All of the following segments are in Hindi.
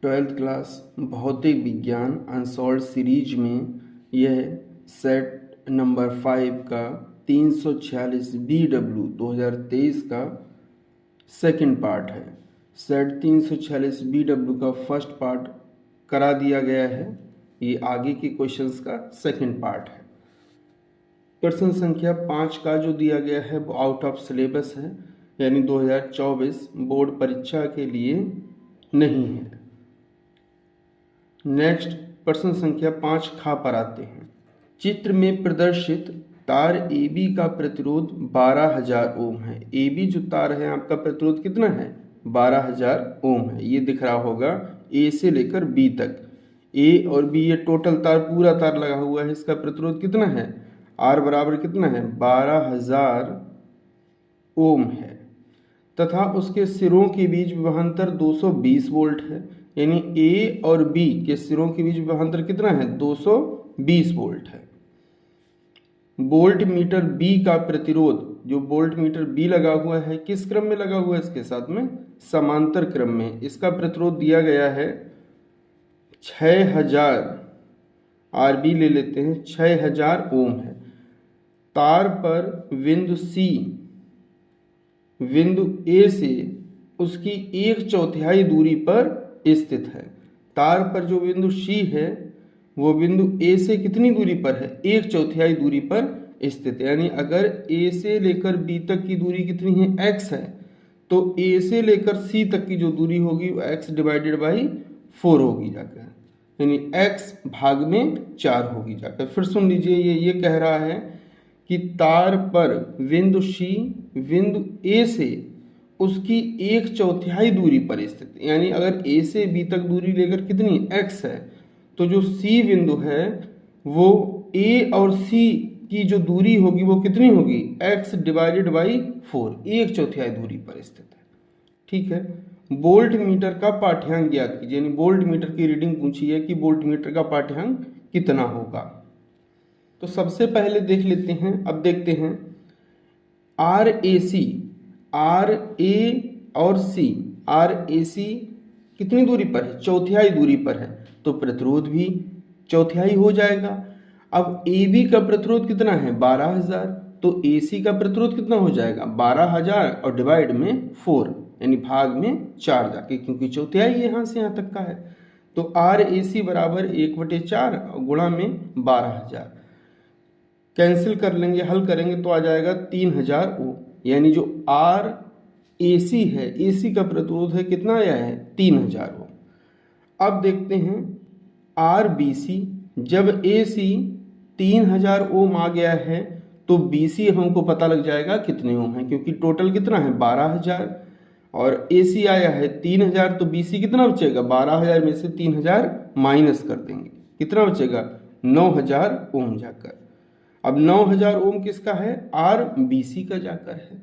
ट्वेल्थ क्लास भौतिक विज्ञान अनसॉल्व्ड सीरीज में यह सेट नंबर 5 का 346 BW 2023 का सेकंड पार्ट है। सेट 346 BW का फर्स्ट पार्ट करा दिया गया है। ये आगे के क्वेश्चंस का सेकंड पार्ट है। प्रश्न संख्या 5 का जो दिया गया है वो आउट ऑफ सिलेबस है, यानी 2024 बोर्ड परीक्षा के लिए नहीं है। नेक्स्ट प्रश्न संख्या 5 खा पर आते हैं। चित्र में प्रदर्शित तार AB का प्रतिरोध 12,000 ओम है। AB जो तार है आपका प्रतिरोध कितना है? 12,000 ओम है। ये दिख रहा होगा A से लेकर B तक। A और B ये टोटल तार, पूरा तार लगा हुआ है। इसका प्रतिरोध कितना है? R बराबर कितना है? 12,000 ओम है तथा उसके सिरों के बीच विभवांतर 220 वोल्ट है। यानी A और B के सिरों के बीच विभवांतर कितना है? 220 वोल्ट है। वोल्ट मीटर B का प्रतिरोध, जो वोल्ट मीटर B लगा हुआ है, किस क्रम में लगा हुआ है? इसके साथ में समांतर क्रम में। इसका प्रतिरोध दिया गया है 6000, RB ले लेते हैं, 6000 ओम है। तार पर बिंदु C बिंदु A से उसकी 1/4 दूरी पर स्थित है। तार पर जो बिंदु C है वो बिंदु A से कितनी दूरी पर है? 1/4 दूरी पर स्थित है। यानी अगर A से लेकर B तक की दूरी कितनी है? x है, तो A से लेकर C तक की जो दूरी होगी वो x डिवाइडेड बाई 4 होगी जाकर, यानी x भाग में 4 होगी जाकर। फिर सुन लीजिए, ये कह रहा है कि तार पर बिंदु C बिंदु A से उसकी 1/4 दूरी पर स्थित, यानी अगर A से B तक दूरी लेकर कितनी x है, तो जो C बिंदु है वो A और C की जो दूरी होगी वो कितनी होगी? x डिवाइडेड बाई 4, 1/4 दूरी पर स्थित है। ठीक है। वोल्ट मीटर का पाठ्यांक ज्ञात कीजिए, यानी वोल्ट मीटर की रीडिंग पूछी है कि वोल्ट मीटर का पाठ्यांक कितना होगा। तो सबसे पहले देख लेते हैं। अब देखते हैं RAC, RA और C, RAC कितनी दूरी पर है? 1/4 दूरी पर है, तो प्रतिरोध भी 1/4 हो जाएगा। अब AB का प्रतिरोध कितना है? 12,000, तो AC का प्रतिरोध कितना हो जाएगा? 12,000 और डिवाइड में 4, यानी भाग में 4 जाके, क्योंकि 1/4 यहाँ से यहाँ तक का है। तो RAC बराबर 1/4 गुणा में 12,000। कैंसिल कर लेंगे, हल करेंगे तो आ जाएगा 3,000 ओम। यानी जो RAC है, AC का प्रतिरोध है कितना आया है? 3,000 ओम। अब देखते हैं RBC। जब AC 3,000 ओम आ गया है तो BC हमको पता लग जाएगा कितने ओम है, क्योंकि टोटल कितना है? 12,000 और AC आया है 3,000, तो BC कितना बचेगा? 12,000 में से 3,000 माइनस कर देंगे, कितना बचेगा? 9,000 ओम जाकर। अब 9,000 ओम किसका है? RBC का जाकर है।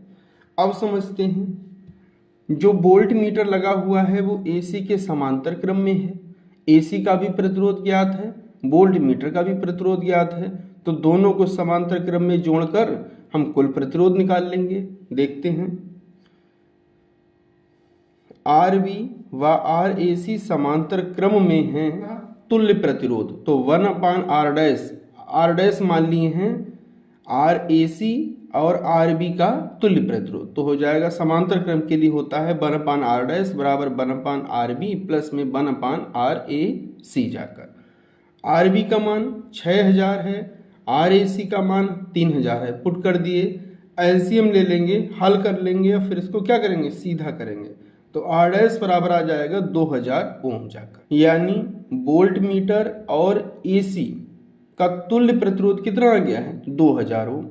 अब समझते हैं, जो वोल्ट मीटर लगा हुआ है वो AC के समांतर क्रम में है। AC का भी प्रतिरोध ज्ञात है, वोल्ट मीटर का भी प्रतिरोध ज्ञात है, तो दोनों को समांतर क्रम में जोड़कर हम कुल प्रतिरोध निकाल लेंगे। देखते हैं, RB व RAC समांतर क्रम में हैं, तुल्य प्रतिरोध, तो 1/R', R' मान लिए हैं RAC और RB का तुल्य प्रतिरोध, तो हो जाएगा समांतर क्रम के लिए होता है 1/R' बराबर 1/RB प्लस में 1/RAC जाकर। RB का मान 6,000 है, RAC का मान 3,000 है। पुट कर दिए, एलसीएम ले लेंगे, हल कर लेंगे और फिर इसको क्या करेंगे? सीधा करेंगे, तो R' बराबर आ जाएगा 2,000 ओम जाकर। यानी वोल्ट मीटर और AC का तुल्य प्रतिरोध कितना आ गया है? 2,000 ओम।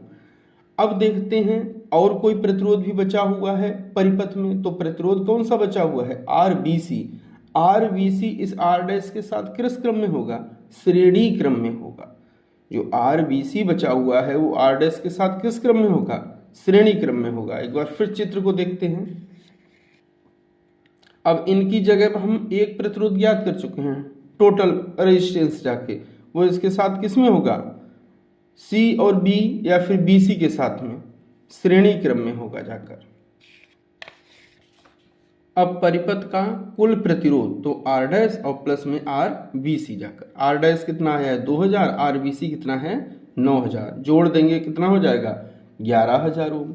अब देखते हैं और कोई प्रतिरोध भी बचा हुआ है परिपथ में, तो प्रतिरोध कौन सा बचा हुआ है? RBC। RBC इस R' के साथ किस क्रम में होगा? श्रेणी क्रम में होगा। जो RBC बचा हुआ है वो R' के साथ किस क्रम में होगा? श्रेणी क्रम में होगा। एक बार फिर चित्र को देखते हैं। अब इनकी जगह पर हम एक प्रतिरोध ज्ञात कर चुके हैं, टोटल रेजिस्टेंस जाके, वो इसके साथ किस में होगा? C और B या फिर BC के साथ में श्रेणी क्रम में होगा जाकर। अब परिपथ का कुल प्रतिरोध तो R डैश और प्लस में RBC जाकर, R डैश कितना है 2000, RBC कितना है 9000, जोड़ देंगे कितना हो जाएगा 11000 ओम।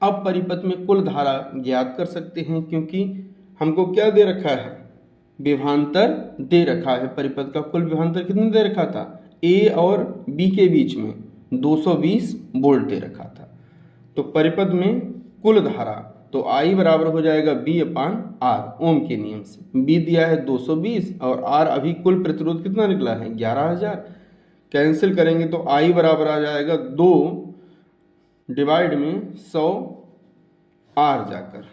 अब परिपथ में कुल धारा ज्ञात कर सकते हैं, क्योंकि हमको क्या दे रखा है, विभवांतर दे रखा है। परिपथ का कुल विभवांतर कितना दे रखा था, A और B के बीच में 220 वोल्ट दे रखा था। तो परिपथ में कुल धारा तो I बराबर हो जाएगा B/R ओम के नियम से। B दिया है 220 और R अभी कुल प्रतिरोध कितना निकला है 11000। कैंसिल करेंगे तो I बराबर आ जाएगा 2 डिवाइड में 100 R जाकर,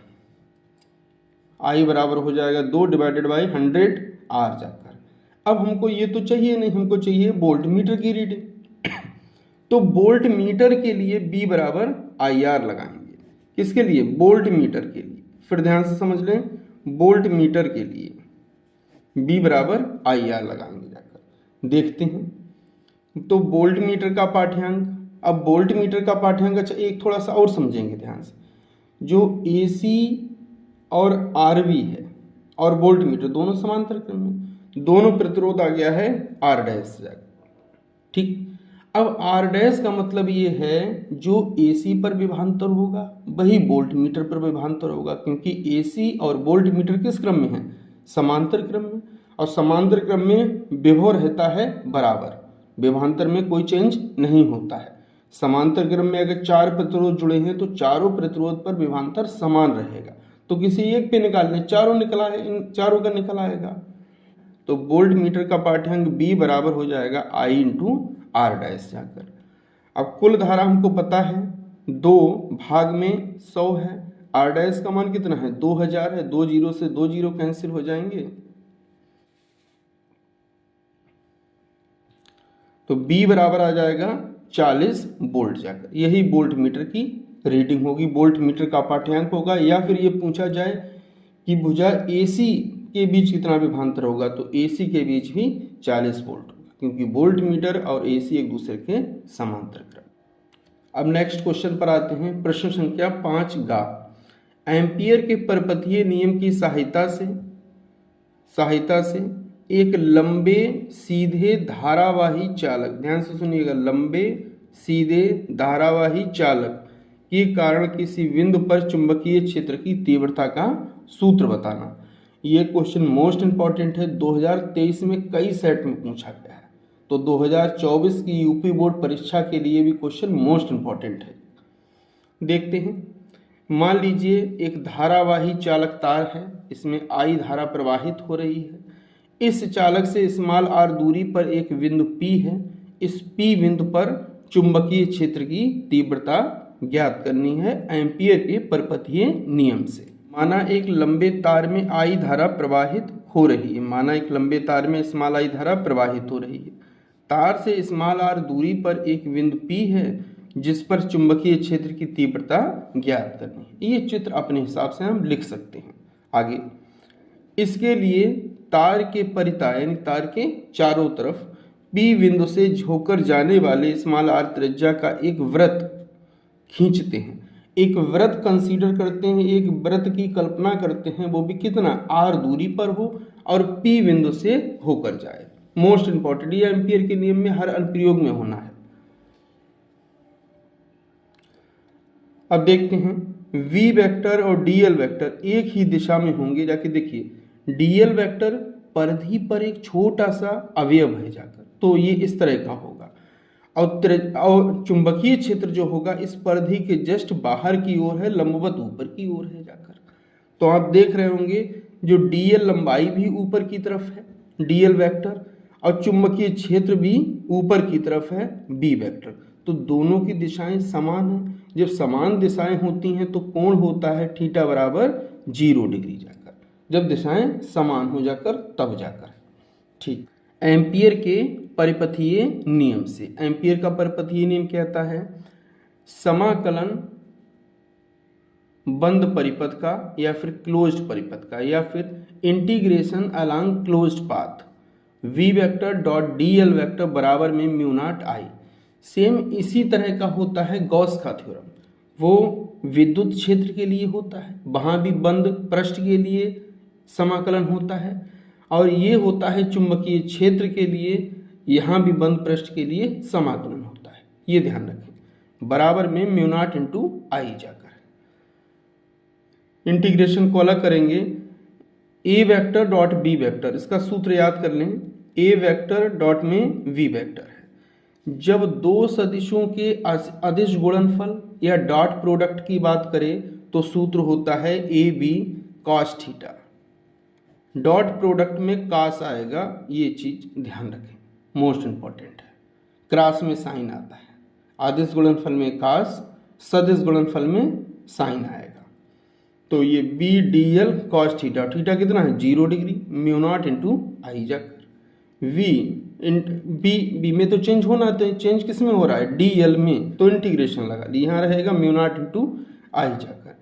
I बराबर हो जाएगा 2 डिवाइडेड बाई 100 R जाकर। अब हमको ये तो चाहिए नहीं, हमको चाहिए वोल्ट मीटर की रीडिंग। तो वोल्ट मीटर के लिए B बराबर IR लगाएंगे। किसके लिए, वोल्ट मीटर के लिए। फिर ध्यान से समझ लें, वोल्ट मीटर के लिए B बराबर IR लगाएंगे जाकर। देखते हैं तो वोल्ट मीटर का पाठ्यांक, अब वोल्ट मीटर का पाठ्यांक अच्छा एक थोड़ा सा और समझेंगे ध्यान से। जो AC और RV है और वोल्ट मीटर दोनों समांतर क्रम में, दोनों प्रतिरोध आ गया है R डैश जाकर। ठीक, अब R डैश का मतलब ये है जो AC पर विभवांतर होगा वही वोल्ट मीटर पर विभवांतर होगा, क्योंकि AC और वोल्ट मीटर किस क्रम में है, समांतर क्रम में। और समांतर क्रम में विभव रहता है बराबर, विभवांतर में कोई चेंज नहीं होता है। समांतर क्रम में अगर 4 प्रतिरोध जुड़े हैं तो चारों प्रतिरोध पर विभवांतर समान रहेगा। तो किसी एक पे निकालने, चारों निकला है, इन चारों का निकल आएगा। तो वोल्ट मीटर का पाठ्यांक B बराबर हो जाएगा I इंटू R डैश जाकर। अब कुल धारा हमको पता है 2 भाग में 100 है, R डैश का मान कितना है 2000 है, 2 जीरो से 2 जीरो कैंसिल हो जाएंगे। तो B बराबर आ जाएगा 40 वोल्ट जाकर। यही वोल्ट मीटर की रीडिंग होगी, वोल्ट मीटर का पाठ्यांक होगा। या फिर ये पूछा जाए कि भुजा AC के बीच कितना विभवांतर होगा, तो AC के बीच भी 40 वोल्ट होगा, क्योंकि वोल्ट मीटर और AC एक दूसरे के समांतर क्रम। अब नेक्स्ट क्वेश्चन पर आते हैं, प्रश्न संख्या 5 गा। एम्पियर के परपथीय नियम की सहायता से एक लंबे सीधे धारावाही चालक, ध्यान से सुनिएगा, लंबे सीधे धारावाही चालक के कारण किसी बिंदु पर चुंबकीय क्षेत्र की तीव्रता का सूत्र बताना। ये क्वेश्चन मोस्ट इंपॉर्टेंट है, 2023 में कई सेट में पूछा गया है। तो 2024 की यूपी बोर्ड परीक्षा के लिए भी क्वेश्चन मोस्ट इंपॉर्टेंट है। देखते हैं, मान लीजिए एक धारावाही चालक तार है, इसमें I धारा प्रवाहित हो रही है। इस चालक से स्मॉल r दूरी पर एक बिंदु P है। इस P बिंदु पर चुंबकीय क्षेत्र की तीव्रता ज्ञात करनी है एम्पियर के परपथीय नियम से। माना एक लंबे तार में I धारा प्रवाहित हो रही है, माना एक लंबे तार में स्मॉल I धारा प्रवाहित हो रही है। तार से स्मॉल r दूरी पर एक बिंदु P है जिस पर चुंबकीय क्षेत्र की तीव्रता ज्ञात करनी है। ये चित्र अपने हिसाब से हम लिख सकते हैं। आगे इसके लिए तार के परिता यानी तार के चारों तरफ P बिंदु से झोंकर जाने वाले स्मॉल r त्रिज्या का एक वृत्त खींचते हैं। एक वृत्त कंसीडर करते हैं, एक वृत्त की कल्पना करते हैं, वो भी कितना r दूरी पर हो और P बिंदु से होकर जाए। मोस्ट इंपॉर्टेंट, ये एम्पियर के नियम में हर अनुप्रयोग में होना है। अब देखते हैं, V वेक्टर और DL वेक्टर एक ही दिशा में होंगे। जाके देखिए, DL वेक्टर परिधि पर एक छोटा सा अवयव है जाकर, तो ये इस तरह का होगा। और चुंबकीय क्षेत्र जो होगा इस परिधि के जस्ट बाहर की ओर है, लंबवत ऊपर की ओर है जाकर। तो आप देख रहे होंगे जो DL लंबाई भी ऊपर की तरफ है DL वेक्टर, और चुंबकीय क्षेत्र भी ऊपर की तरफ है B वेक्टर। तो दोनों की दिशाएं समान हैं। जब समान दिशाएं होती हैं तो कोण होता है थीटा बराबर 0 डिग्री जाकर, जब दिशाएं समान हो जाकर तब जाकर। ठीक, एम्पियर के परिपथीय नियम से, एम्पियर का परिपथीय नियम कहता है समाकलन बंद परिपथ का या फिर क्लोज्ड परिपथ का, या फिर integration along closed path V vector dot DL vector बराबर में म्यू नॉट I। सेम इसी तरह का होता है गॉस का थ्योरम। वो विद्युत क्षेत्र के लिए होता है, वहाँ भी बंद पृष्ठ के लिए समाकलन होता है, और ये होता है चुंबकीय क्षेत्र के लिए, यहाँ भी बंद पृष्ठ के लिए समाकलन होता है। ये ध्यान रखें, बराबर में म्यू नॉट इंटू आई जाकर इंटीग्रेशन को अलग करेंगे। ए वेक्टर डॉट बी वेक्टर, इसका सूत्र याद कर लें, ए वेक्टर डॉट में वी वेक्टर है। जब दो सदिशों के अदिश गुणनफल या डॉट प्रोडक्ट की बात करें तो सूत्र होता है a b cos theta. Dot product में कास आएगा, ये चीज ध्यान रखें, मोस्ट इंपॉर्टेंट है। क्रॉस में साइन आता है, आदिश गुणनफल में कास, सदिश गुणनफल में साइन आएगा। तो ये b d l cos theta, theta कितना है 0 degree, mu naught into I जाकर वी बी में तो चेंज होना, तो चेंज किस में हो रहा है डी एल में, तो इंटीग्रेशन लगा ली, यहाँ रहेगा म्यू नॉट इंटू आई जाकर।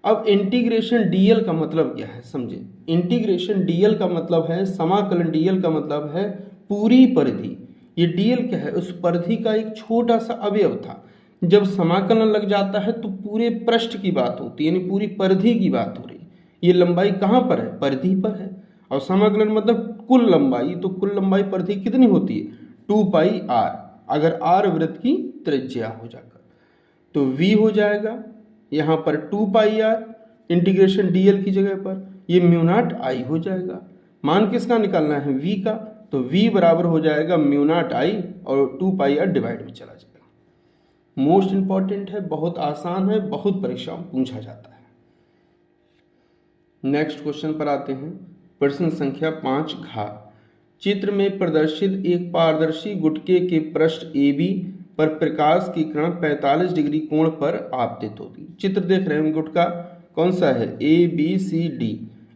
अब इंटीग्रेशन डीएल का मतलब क्या है समझे, इंटीग्रेशन डीएल का मतलब है समाकलन, डीएल का मतलब है पूरी परिधि। ये डीएल क्या है, उस परिधि का एक छोटा सा अवयव था। जब समाकलन लग जाता है तो पूरे पृष्ठ की बात होती है, यानी पूरी परिधि की बात हो रही है। ये लंबाई कहाँ पर है, परिधि पर है, और समाकलन मतलब कुल लंबाई, तो कुल लंबाई परिधि कितनी होती है 2 पाई आर, अगर आर वृत्त की त्रिज्या हो जाकर तो v हो जाएगा यहाँ पर 2 पाई आर इंटीग्रेशन डीएल की जगह पर, ये म्यू नॉट आई हो जाएगा। मान किसका निकालना है v का, तो v बराबर हो जाएगा म्यू नॉट आई और 2 पाई आर डिवाइड में चला जाएगा। मोस्ट इंपॉर्टेंट है, बहुत आसान है, बहुत परीक्षा में पूछा जाता है। नेक्स्ट क्वेश्चन पर आते हैं, प्रश्न संख्या 5 घ। चित्र में प्रदर्शित एक पारदर्शी गुटके के पृष्ठ AB पर प्रकाश की किरण 45 डिग्री कोण पर आपतित होती। चित्र देख रहे हैं, गुटका कौन सा है ABCD,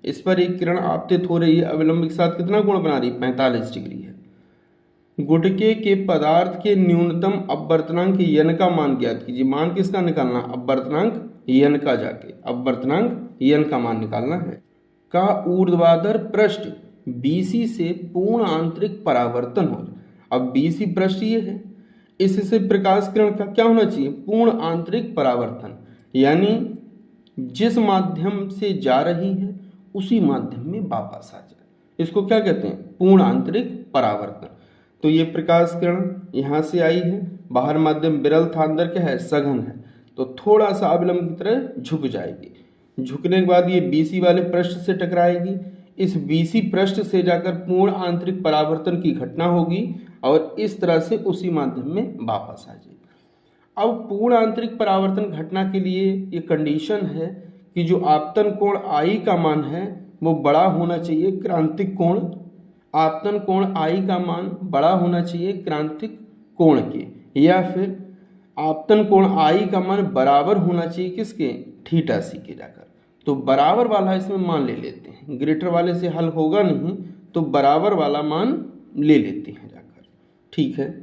इस पर एक किरण आपतित हो रही है, अविलंब के साथ कितना कोण बना रही है 45 डिग्री है। गुटके के पदार्थ के न्यूनतम अपवर्तनांक यन का मान ज्ञात कीजिए। मान किसका निकालना, अपवर्तनांक यन का, जाके अपवर्तनांक यन का मान निकालना है। का ऊर्ध्वाधर पृष्ठ BC से पूर्ण आंतरिक परावर्तन हो। अब BC पृष्ठ ये है, इससे प्रकाश किरण का क्या होना चाहिए, पूर्ण आंतरिक परावर्तन, यानी जिस माध्यम से जा रही है उसी माध्यम में वापस आ जाए, इसको क्या कहते हैं, पूर्ण आंतरिक परावर्तन। तो ये प्रकाश किरण यहाँ से आई है, बाहर माध्यम विरल था, अंदर क्या है सघन है, तो थोड़ा सा अविलंब की तरह झुक जाएगी। झुकने के बाद ये BC वाले पृष्ठ से टकराएगी, इस BC पृष्ठ से जाकर पूर्ण आंतरिक परावर्तन की घटना होगी और इस तरह से उसी माध्यम में वापस आ जाएगी। अब पूर्ण आंतरिक परावर्तन घटना के लिए ये कंडीशन है कि जो आपतन कोण I का मान है वो बड़ा होना चाहिए क्रांतिक कोण, आपतन कोण I का मान बड़ा होना चाहिए क्रांतिक कोण के, या फिर आपतन कोण I का मान बराबर होना चाहिए किसके, थीटा सी के जाकर। तो बराबर वाला इसमें मान ले लेते हैं, ग्रेटर वाले से हल होगा नहीं, तो बराबर वाला मान ले लेते हैं जाकर, ठीक है।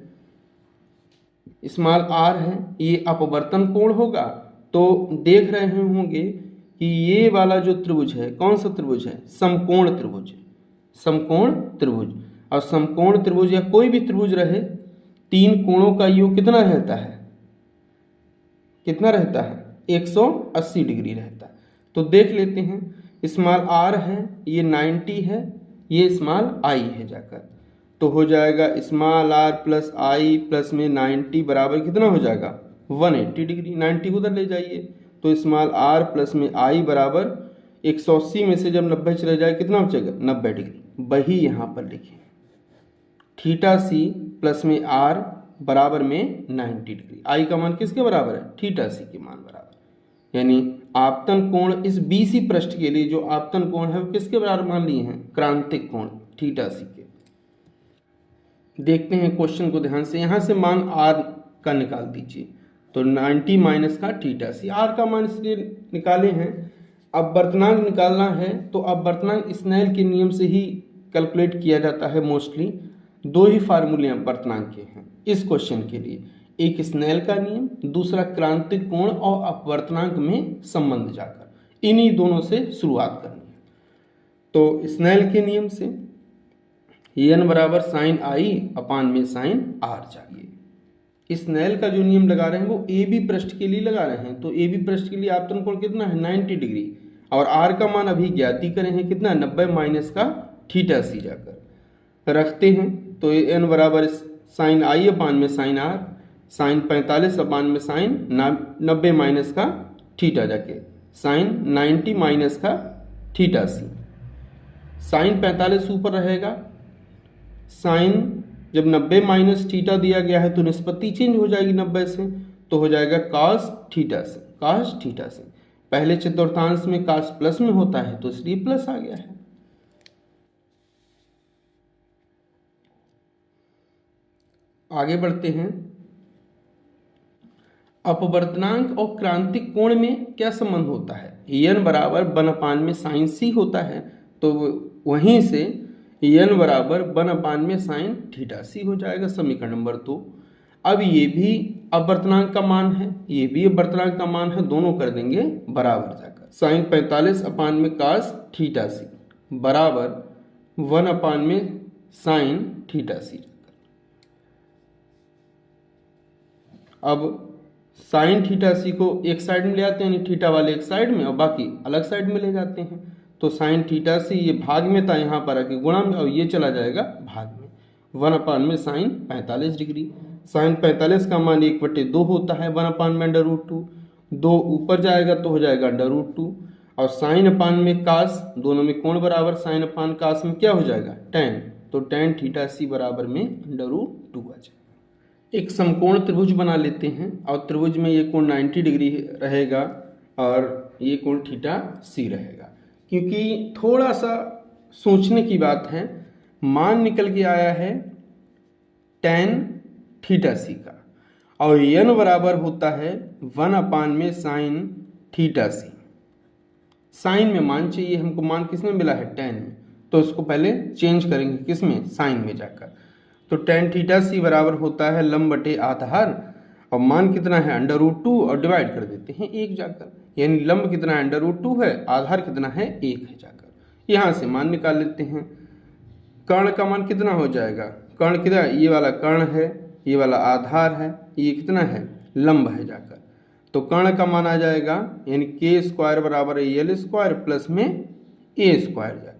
स्मॉल r है, ये अपवर्तन कोण होगा, तो देख रहे होंगे कि ये वाला जो त्रिभुज है कौन सा त्रिभुज है, समकोण त्रिभुज, समकोण त्रिभुज। और समकोण त्रिभुज या कोई भी त्रिभुज रहे, तीन कोणों का योग कितना रहता है, कितना रहता है 180 डिग्री रहता है। तो देख लेते हैं, स्मॉल r है ये 90 है, ये स्मॉल I है जाकर, तो हो जाएगा small r plus I plus में 90 बराबर कितना हो जाएगा 180 डिग्री। 90 को उधर ले जाइए, तो स्मॉल r प्लस में I बराबर 180 में से जब 90 चला जाए कितना बचेगा 90 डिग्री। वही यहाँ पर लिखें, थीटा सी प्लस में r बराबर में 90 डिग्री। I का मान किसके बराबर है, थीटा सी के मान बराबर, यानी आपतन कोण इस BC पृष्ठ के लिए जो आपतन कोण है वो किसके बराबर मान लिए हैं, क्रांतिक कोण थीटा सी के। देखते हैं क्वेश्चन को ध्यान से, यहाँ से मान r का निकाल दीजिए, तो 90 माइनस का थीटा सी, r का मान इसलिए निकाले हैं, अपवर्तनांक निकालना है तो अपवर्तनांक स्नेल के नियम से ही कैलकुलेट किया जाता है। मोस्टली दो ही फार्मूले अपवर्तनांक के हैं इस क्वेश्चन के लिए, एक स्नेल का नियम, दूसरा क्रांतिक कोण और अपवर्तनांक में संबंध जाकर, इन्हीं दोनों से शुरुआत करनी है। तो स्नेल के नियम से n बराबर साइन I अपान में साइन r चाहिए। स्नेल का जो नियम लगा रहे हैं वो ए बी पृष्ठ के लिए लगा रहे हैं। तो ए बी पृष्ठ के लिए आपतन कोण कितना है 90 डिग्री, और आर का मान अभी ज्ञात ही करें हैं कितना 90 माइनस का थीटा सी जाकर रखते हैं। तो एन बराबर साइन आई अपान में साइन आर, साइन 45 अपान में साइन 90 माइनस का थीटा जाके साइन 90 माइनस का थीटा सी। साइन 45 ऊपर रहेगा, साइन जब 90 माइनस थीटा दिया गया है तो निष्पत्ति चेंज हो जाएगी 90 से, तो हो जाएगा cos थीटा से, cos थीटा से। पहले चतुर्थांश में cos प्लस में होता है तो इसलिए प्लस आ गया है। आगे बढ़ते हैं। अपवर्तनांक और क्रांतिक कोण में क्या संबंध होता है? एन बराबर 1 में साइन सी होता है, तो वहीं से एन बराबर 1 में साइन थीटा सी हो जाएगा, समीकरण नंबर 2। अब ये भी अपवर्तनांक का मान है, ये भी अपवर्तनांक का मान है, दोनों कर देंगे बराबर जाकर। साइन 45 अपान में कास थीटा सी बराबर 1 में साइन थीटा सी। अब साइन थीटा सी को एक साइड में ले आते हैं, यानी थीटा वाले एक साइड में और बाकी अलग साइड में ले जाते हैं। तो साइन थीटा सी ये भाग में था, यहाँ पर आके गुणा में, और ये चला जाएगा भाग में। 1 में साइन 45 डिग्री। साइन 45 का मान 1/2 होता है 1 में √2, 2 ऊपर जाएगा तो हो जाएगा √2, और साइन अपान में कास, दोनों में कोण बराबर, साइन अपान कास में क्या हो जाएगा tan, तो tan थीटा सी बराबर में √2 आ जाएगा। एक समकोण त्रिभुज बना लेते हैं, और त्रिभुज में ये कोण 90 डिग्री रहेगा और ये कोण थीटा सी रहेगा। क्योंकि थोड़ा सा सोचने की बात है, मान निकल के आया है tan थीटा सी का, और n बराबर होता है 1 में साइन थीटा सी। साइन में मान चाहिए हमको, मान किस में मिला है tan में, तो इसको पहले चेंज करेंगे किस में, साइन में जाकर। तो tan थीटा सी बराबर होता है लंब बटे आधार, और मान कितना है √2, और डिवाइड कर देते हैं 1 जाकर, यानी लंब कितना है √2 है, आधार कितना है 1 है जाकर। यहाँ से मान निकाल लेते हैं। कर्ण का मान कितना हो जाएगा, कर्ण कितना, ये वाला कर्ण है, ये वाला आधार है, ये कितना है लंब है जाकर। तो कर्ण का मान आ जाएगा यानी k² बराबर l² प्लस में a² जाकर।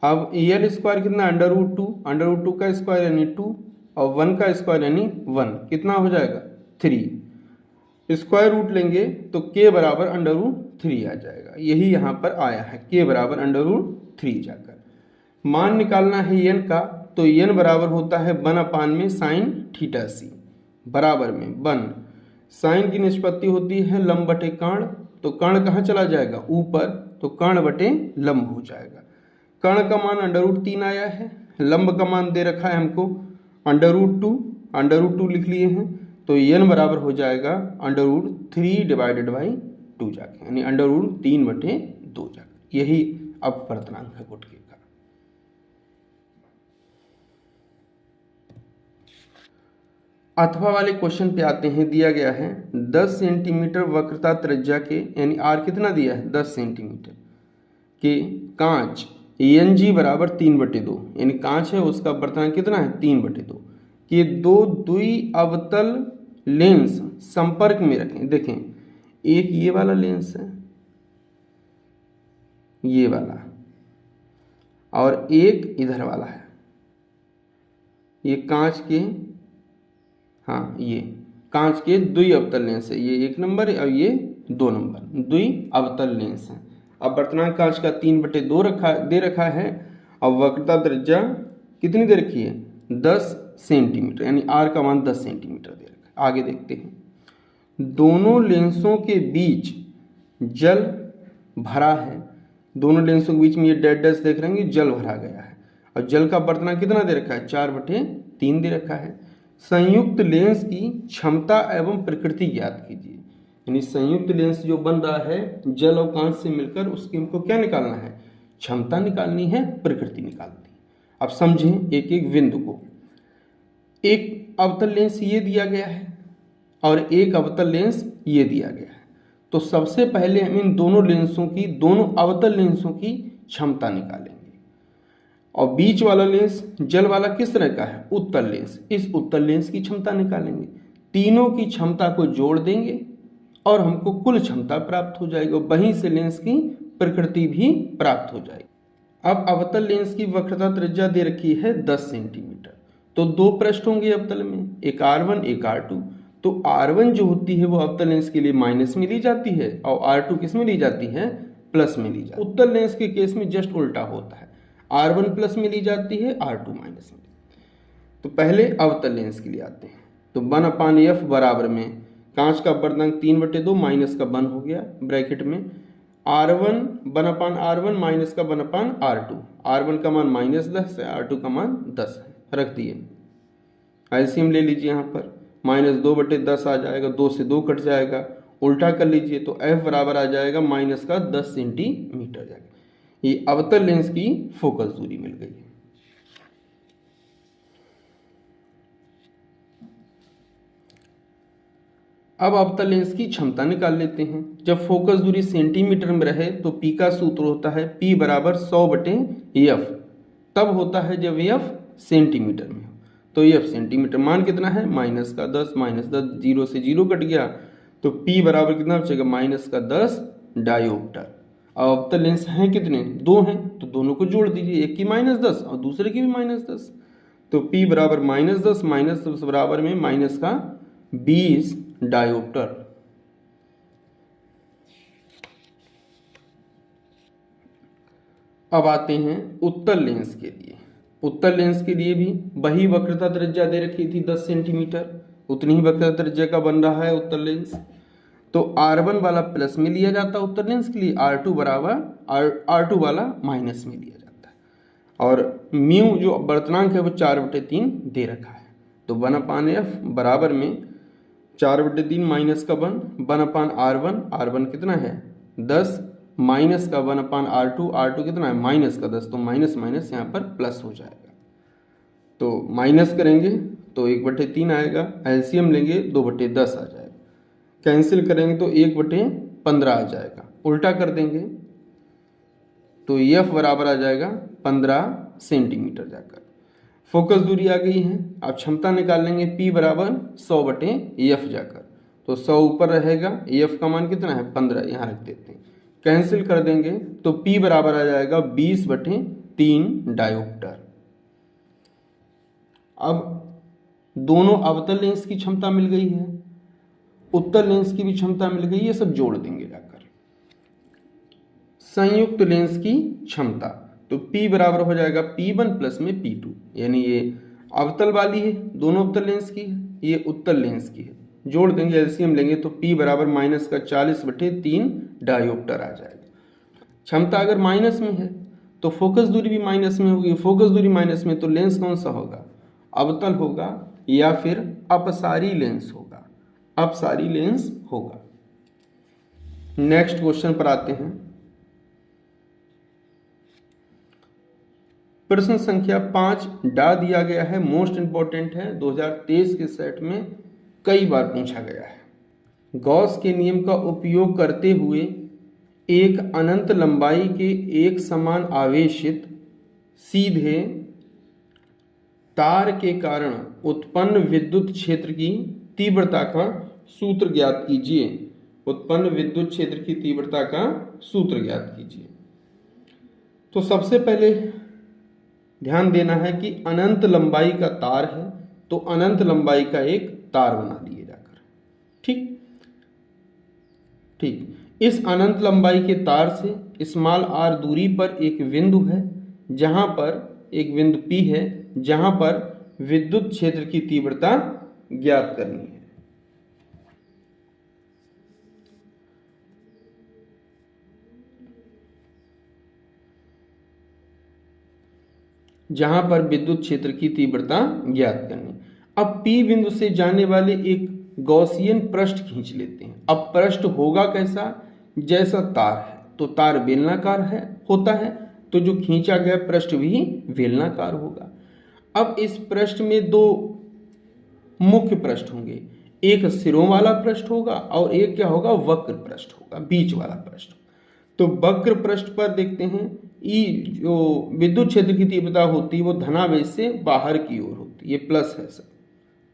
अब l² कितना √2 का स्क्वायर यानी 2, और 1 का स्क्वायर यानी 1, कितना हो जाएगा 3। स्क्वायर रूट लेंगे तो k बराबर √3 आ जाएगा। यही यहाँ पर आया है, k बराबर √3 जाकर। मान निकालना है n का, तो n बराबर होता है 1 में साइन थीटा सी बराबर में 1। साइन की निष्पत्ति होती है लंब बटे कर्ण, तो कर्ण कहाँ चला जाएगा ऊपर, तो कर्ण बटे लंब हो जाएगा। कर्ण का मान √3 आया है, लंब का मान दे रखा है हमको √2 लिख लिए हैं, तो n बराबर हो जाएगा √3 डिवाइडेड बाई 2 जाके, यानी √3/2 जाके। यही अपवर्तनांक है गुटके का। अथवा वाले क्वेश्चन पे आते हैं। दिया गया है 10 सेंटीमीटर वक्रता त्रिज्या के, यानी r कितना दिया है 10 सेंटीमीटर के कांच Ng बराबर 3/2, यानी कांच है उसका अपवर्तनांक कितना है 3/2 कि 2 द्वि अवतल लेंस संपर्क में रखें। देखें एक ये वाला लेंस है, ये वाला, और एक इधर वाला है, ये कांच के, हाँ ये कांच के द्वि अवतल लेंस है, ये 1 नंबर और ये 2 नंबर द्वि अवतल लेंस है। अब अपवर्तनांक कांच का 3/2 दे रखा है, और वक्रता त्रिज्या कितनी दे रखी है 10 सेंटीमीटर, यानी r का मान 10 सेंटीमीटर दे रखा है। आगे देखते हैं। दोनों लेंसों के बीच जल भरा है, दोनों लेंसों के बीच में ये डैश देख रहे हैं, जल भरा गया है, और जल का अपवर्तनांक कितना दे रखा है 4/3 दे रखा है। संयुक्त लेंस की क्षमता एवं प्रकृति ज्ञात कीजिए, यानी संयुक्त लेंस जो बन रहा है जल और कांच से मिलकर, उसकी हमको क्या निकालना है, क्षमता निकालनी है, प्रकृति निकालनी है। अब समझें एक एक बिंदु को। एक अवतल लेंस ये दिया गया है और एक अवतल लेंस ये दिया गया है, तो सबसे पहले हम इन दोनों लेंसों की, दोनों अवतल लेंसों की क्षमता निकालेंगे। और बीच वाला लेंस जल वाला किस तरह का है उत्तल लेंस, इस उत्तल लेंस की क्षमता निकालेंगे। तीनों की क्षमता को जोड़ देंगे और हमको कुल क्षमता प्राप्त हो जाएगी, वहीं से लेंस की प्रकृति भी प्राप्त हो जाएगी। अब अवतल लेंस की वक्रता त्रिज्या दे रखी है 10 सेंटीमीटर। तो दो पृष्ठ होंगे अवतल में, एक R1 एक R2। तो R1 जो होती है वो अवतल लेंस के लिए माइनस में ली जाती है और R2 किस में ली जाती है, प्लस में ली जाती है। उत्तल लेंस के केस में जस्ट उल्टा होता है, R1 प्लस में ली जाती है, R2 माइनस में। तो पहले अवतल लेंस के लिए आते हैं। तो 1/f बराबर में कांच का वर्धनांक 3/2 माइनस का 1 हो गया ब्रैकेट में R1 1/R1 माइनस का 1/R2। R1 का मान -10 है, R2 का मान 10 है, रख दिए। एलसीएम ले लीजिए, यहाँ पर -2/10 आ जाएगा, 2 से 2 कट जाएगा, उल्टा कर लीजिए तो f बराबर आ जाएगा माइनस का 10 सेंटीमीटर जाएगा। ये अवतल लेंस की फोकस दूरी मिल गई है। अब अवतल लेंस की क्षमता निकाल लेते हैं। जब फोकस दूरी सेंटीमीटर में रहे तो P का सूत्र होता है P बराबर 100/f। तब होता है जब f सेंटीमीटर में हो। तो f सेंटीमीटर, मान कितना है, -10 -10 0 से 0 कट गया, तो P बराबर कितना बचेगा, -10 डायोप्टर। अब अवतल लेंस हैं कितने, 2 हैं, तो दोनों को जोड़ दीजिए, एक की -10 और दूसरे की भी -10। तो P बराबर -10 -10 बराबर में -20 डायोप्टर। अब आते हैं उत्तल लेंस के लिए। उत्तल लेंस के लिए भी वही वक्रता त्रिज्या दे रखी थी 10 सेंटीमीटर, उतनी ही वक्रता त्रिज्या का बन रहा है उत्तल लेंस। तो R1 वाला प्लस में लिया जाता है उत्तल लेंस के लिए, R2 वाला माइनस में लिया जाता है। और म्यू जो वर्तनांक है वो 4/3 दे रखा है। तो 1/f बराबर में 4/3 माइनस का 1/R1, R1 कितना है 10, माइनस का 1/R2, R2 कितना है माइनस का 10, तो माइनस माइनस यहाँ पर प्लस हो जाएगा। तो माइनस करेंगे तो 1/3 आएगा, एलसीएम लेंगे 2/10 आ जाएगा, कैंसिल करेंगे तो 1/15 आ जाएगा, उल्टा कर देंगे तो F बराबर आ जाएगा 15 सेंटीमीटर जाकर। फोकस दूरी आ गई है। अब क्षमता निकाल लेंगे, P बराबर 100/f जाकर, तो 100 ऊपर रहेगा, f का मान कितना है 15, यहाँ रख देते हैं, कैंसिल कर देंगे तो P बराबर आ जाएगा 20/3 डायोप्टर। अब दोनों अवतल लेंस की क्षमता मिल गई है, उत्तल लेंस की भी क्षमता मिल गई, ये सब जोड़ देंगे जाकर। संयुक्त लेंस की क्षमता, तो P बराबर हो जाएगा P1 प्लस में P2, यानी ये अवतल वाली है, दोनों अवतल लेंस की है, ये उत्तल लेंस की है, जोड़ देंगे, एलसीएम लेंगे तो P बराबर -40/3 डायोप्टर आ जाएगा। क्षमता अगर माइनस में है तो फोकस दूरी भी माइनस में होगी, फोकस दूरी माइनस में तो लेंस कौन सा होगा, अवतल होगा या फिर अपसारी लेंस होगा, अपसारी लेंस होगा। नेक्स्ट क्वेश्चन पर आते हैं। प्रश्न संख्या 5 डा दिया गया है, मोस्ट इंपॉर्टेंट है, 2023 के सेट में कई बार पूछा गया है। गॉस के नियम का उपयोग करते हुए एक अनंत लंबाई के एक समान आवेशित सीधे तार के कारण उत्पन्न विद्युत क्षेत्र की तीव्रता का सूत्र ज्ञात कीजिए। उत्पन्न विद्युत क्षेत्र की तीव्रता का सूत्र ज्ञात कीजिए। तो सबसे पहले ध्यान देना है कि अनंत लंबाई का तार है, तो अनंत लंबाई का एक तार बना दिए जाकर, ठीक। इस अनंत लंबाई के तार से स्मॉल r दूरी पर एक बिंदु है, जहां पर एक बिंदु P है, जहां पर विद्युत क्षेत्र की तीव्रता ज्ञात करनी है। जहां पर विद्युत क्षेत्र की तीव्रता ज्ञात करनी। अब P बिंदु से जाने वाले एक गॉसियन पृष्ठ खींच लेते हैं। अब पृष्ठ होगा कैसा, जैसा तार है तो तार बेलनाकार है होता है, तो जो खींचा गया पृष्ठ भी बेलनाकार होगा। अब इस पृष्ठ में दो मुख्य पृष्ठ होंगे, एक सिरों वाला पृष्ठ होगा और एक क्या होगा, वक्र पृष्ठ होगा, बीच वाला पृष्ठ। तो वक्र पृष्ठ पर देखते हैं ई जो विद्युत क्षेत्र की तीव्रता होती है वो धनावेश से बाहर की ओर होती है, ये प्लस है सर,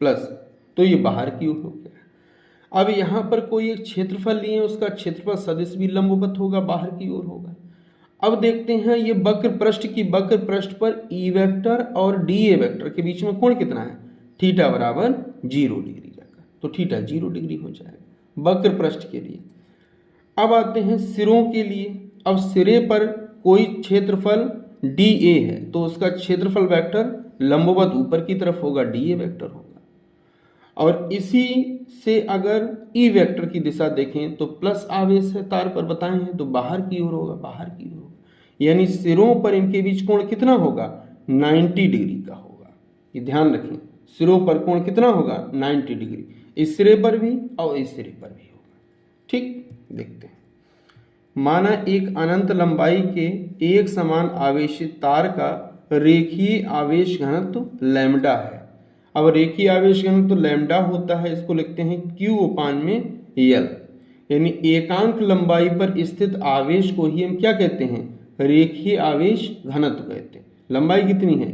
प्लस। तो ये बाहर की ओर हो गया। अब यहाँ पर कोई एक क्षेत्रफल लिए, उसका क्षेत्रफल सदिश भी लंबवत होगा, बाहर की ओर होगा। अब देखते हैं ये वक्र पृष्ठ की वक्र पृष्ठ पर ई वेक्टर और डी ए वेक्टर के बीच में कोण कितना है, थीटा बराबर 0 डिग्री जाकर, तो थीटा 0 डिग्री हो जाएगा वक्र पृष्ठ के लिए। अब आते हैं सिरों के लिए। अब सिरे पर कोई क्षेत्रफल डी ए है तो उसका क्षेत्रफल वेक्टर लंबवत ऊपर की तरफ होगा, डी ए वेक्टर होगा। और इसी से अगर ई वेक्टर की दिशा देखें तो प्लस आवेश है तार पर बताए हैं, तो बाहर की ओर होगा, बाहर की ओर होगा। यानी सिरों पर इनके बीच कोण कितना होगा, 90 डिग्री का होगा। ये ध्यान रखें, सिरों पर कोण कितना होगा, 90 डिग्री, इस सिरे पर भी और इस सिरे पर भी होगा। ठीक, देखते हैं। माना एक अनंत लंबाई के एक समान आवेशित तार का रेखीय आवेश घनत्व लैम्डा है। अब रेखीय आवेश घनत्व लैम्डा होता है, इसको लिखते हैं Q उपान में L, यानी एकांक लंबाई पर स्थित आवेश को ही हम क्या कहते हैं, रेखीय आवेश घनत्व कहते हैं। लंबाई कितनी है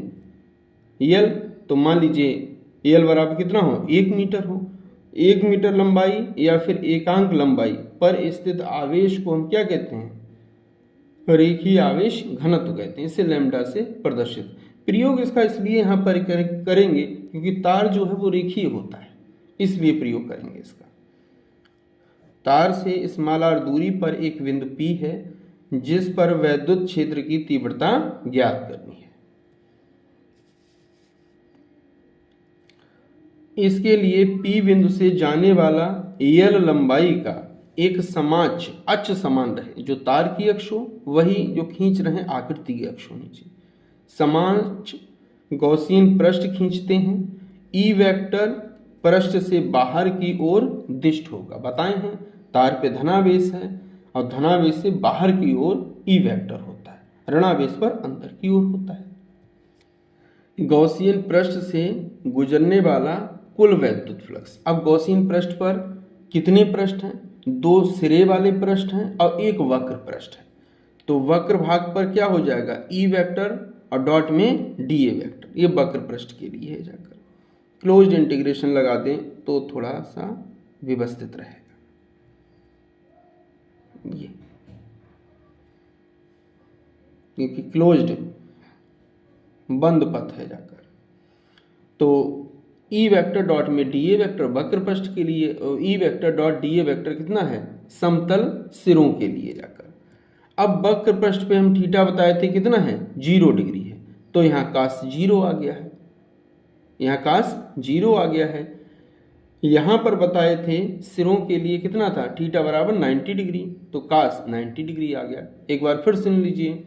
L, तो मान लीजिए L बराबर कितना हो, 1 मीटर हो। 1 मीटर लंबाई या फिर एकांक लंबाई पर स्थित आवेश को हम क्या कहते हैं, रेखीय आवेश घनत्व कहते हैं। इसे लैम्डा से प्रदर्शित। प्रयोग इसका इसलिए यहाँ पर करेंगे क्योंकि तार जो है वो रेखीय होता है, इसलिए प्रयोग करेंगे इसका। तार से स्मॉल r दूरी पर एक बिंदु P है जिस पर वैद्युत क्षेत्र की तीव्रता ज्ञात करनी है। इसके लिए P बिंदु से जाने वाला L लंबाई का एक समाक्ष अक्ष समान रहे, जो तार की अक्ष हो वही जो खींच रहे हैं आकृति की अक्ष होनी चाहिए। समाक्ष गॉसियन पृष्ठ खींचते हैं, ई वेक्टर पृष्ठ से बाहर की ओर दिष्ट होगा। बताए हैं तार पे धनावेश है और धनावेश से बाहर की ओर ई वेक्टर होता है, ऋणावेश पर अंदर की ओर होता है। गॉसियन पृष्ठ से गुजरने वाला कुल वैद्युत फ्लक्स। अब गॉसियन पृष्ठ पर कितने पृष्ठ हैं, 2 सिरे वाले पृष्ठ हैं और एक वक्र पृष्ठ है, तो वक्र भाग पर क्या हो जाएगा, ई वेक्टर और डॉट में डी ए वेक्टर। ये वक्र पृष्ठ के लिए है। जाकर क्लोज्ड इंटीग्रेशन लगा दें तो थोड़ा सा व्यवस्थित रहेगा। ये क्योंकि क्लोज्ड बंद पथ है जाकर, तो ई वेक्टर डॉट में डी ए वेक्टर वक्र पृष्ठ के लिए, E vector dot D A vector कितना है, समतल सिरों के लिए जाकर। अब वक्र पृष्ठ पे हम थीटा बताए थे कितना है, 0 डिग्री है, तो यहाँ कास 0 आ गया है, यहाँ कास 0 आ गया है। यहाँ पर बताए थे सिरों के लिए कितना था, थीटा बराबर 90 डिग्री, तो कास 90 डिग्री आ गया। एक बार फिर सुन लीजिए,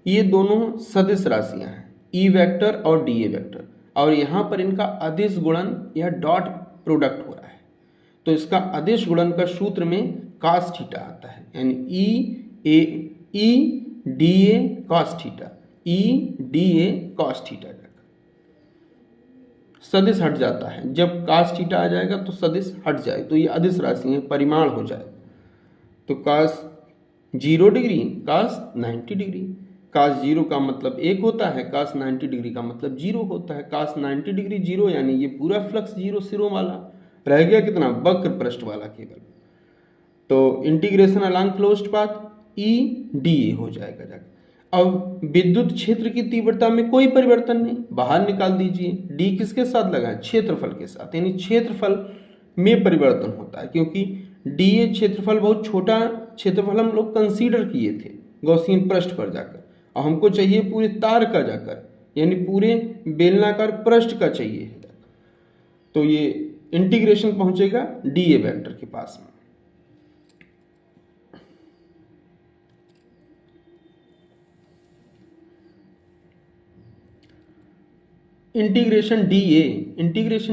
ये दोनों सदिश राशियाँ हैं, ई वेक्टर और डी ए वेक्टर, और यहाँ पर इनका अदिश गुणन या डॉट प्रोडक्ट हो रहा है, तो इसका अदिश गुणन का सूत्र में कास थीटा आता है, यानी E D A cos theta, E D A cos theta. सदिश हट जाता है, जब कास थीटा आ जाएगा तो सदिश हट जाए, तो ये अदिश राशि है, परिमाण हो जाए। तो कास 0 डिग्री, कास 90 डिग्री। कास 0 का मतलब 1 होता है, कास 90 डिग्री का मतलब 0 होता है। कास 90 डिग्री 0, यानी ये पूरा फ्लक्स 0 सिरों वाला रह गया, कितना, वक्र पृष्ठ वाला केवल। तो integration along closed path E D A हो जाएगा जाकर। अब विद्युत क्षेत्र की तीव्रता में कोई परिवर्तन नहीं, बाहर निकाल दीजिए। डी किसके साथ लगा है, क्षेत्रफल के साथ, यानी क्षेत्रफल में परिवर्तन होता है, क्योंकि डी ए क्षेत्रफल बहुत छोटा क्षेत्रफल हम लोग कंसीडर किए थे गॉसियन पृष्ठ पर जाकर, और हमको चाहिए पूरे तार का जाकर, यानी पूरे बेलनाकार पृष्ठ का चाहिए, तो ये इंटीग्रेशन पहुंचेगा डी ए वेक्टर के पास में। इंटीग्रेशन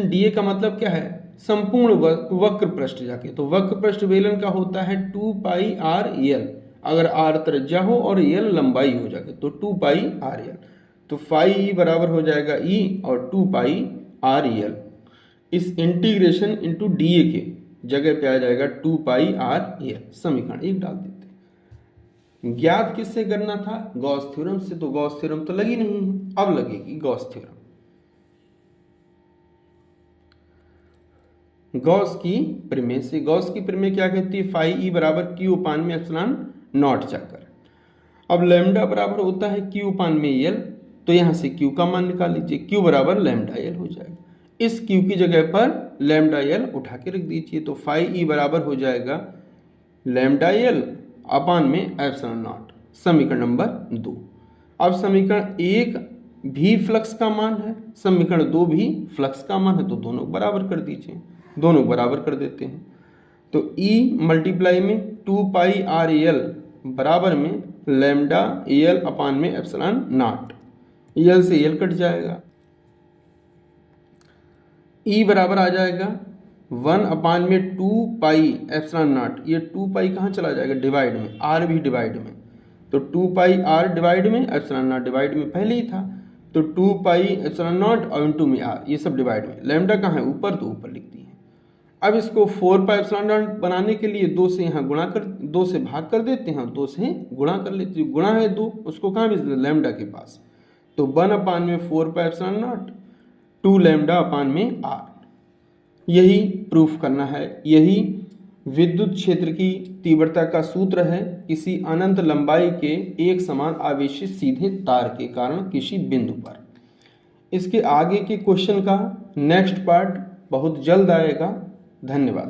डी ए का मतलब क्या है, संपूर्ण वक्र पृष्ठ जाके, तो वक्र पृष्ठ बेलन का होता है 2 पाई आर एल, अगर आर त्रिज्या हो और एल लंबाई हो जाए तो 2 पाई आर एल, तो फाई बराबर हो जाएगा ई और 2 पाई आर एल। इस इंटीग्रेशन इंटू डी ए के जगह पे आ जाएगा 2 पाई आर एल। समीकरण 1 डाल देते हैं। ज्ञात किससे करना था, गॉस थ्योरम से, तो गॉस थ्योरम तो लगी नहीं है, अब लगेगी गॉस थ्योरम। गॉस की प्रमेय से। गॉस की प्रमेय क्या कहती है? फाई ई बराबर क्यू अपान में एप्सिलॉन नॉट चक्कर। अब लैम्डा बराबर होता है क्यू अपान में एल, तो यहाँ से क्यू का मान निकाल लीजिए, क्यू बराबर लैम्डा एल हो जाएगा। इस क्यू की जगह पर लैम्डा एल उठा के रख दीजिए, तो फाई ई बराबर हो जाएगा लैम्डा एल अपान में एप्सिलॉन नॉट, समीकरण नंबर 2। अब समीकरण 1 भी फ्लक्स का मान है, समीकरण 2 भी फ्लक्स का मान है, तो दोनों बराबर कर दीजिए, दोनों बराबर कर देते हैं। तो E मल्टीप्लाई में 2 पाई आर एल बराबर में लैम्डा एल अपान में एप्सिलॉन नॉट, एल से एल कट जाएगा, E बराबर आ जाएगा 1 अपान में 2 पाई एप्सिलॉन नॉट। ये 2 पाई कहाँ चला जाएगा? डिवाइड में, आर भी डिवाइड में, तो 2 पाई आर डिवाइड में, एप्सिलॉन नॉट डिवाइड में पहले ही था, तो 2 पाई एप्सिलॉन नॉट और इनटू में आर, ये सब डिवाइड में। लैम्डा कहाँ है? ऊपर, तो ऊपर लिख दिए। अब इसको 4 पाई एप्सिलॉन नॉट बनाने के लिए 2 से यहाँ गुणा कर, 2 से भाग कर देते हैं, 2 से गुणा कर लेते हैं। गुणा है 2, उसको कहाँ भेज देते? लैम्डा के पास, तो 1 अपान में 4 पाई एप्सिलॉन नॉट 2 लैम्डा अपान में आर। यही प्रूफ करना है, यही विद्युत क्षेत्र की तीव्रता का सूत्र है किसी अनंत लंबाई के एक समान आवेशित सीधे तार के कारण किसी बिंदु पर। इसके आगे के क्वेश्चन का नेक्स्ट पार्ट बहुत जल्द आएगा। धन्यवाद।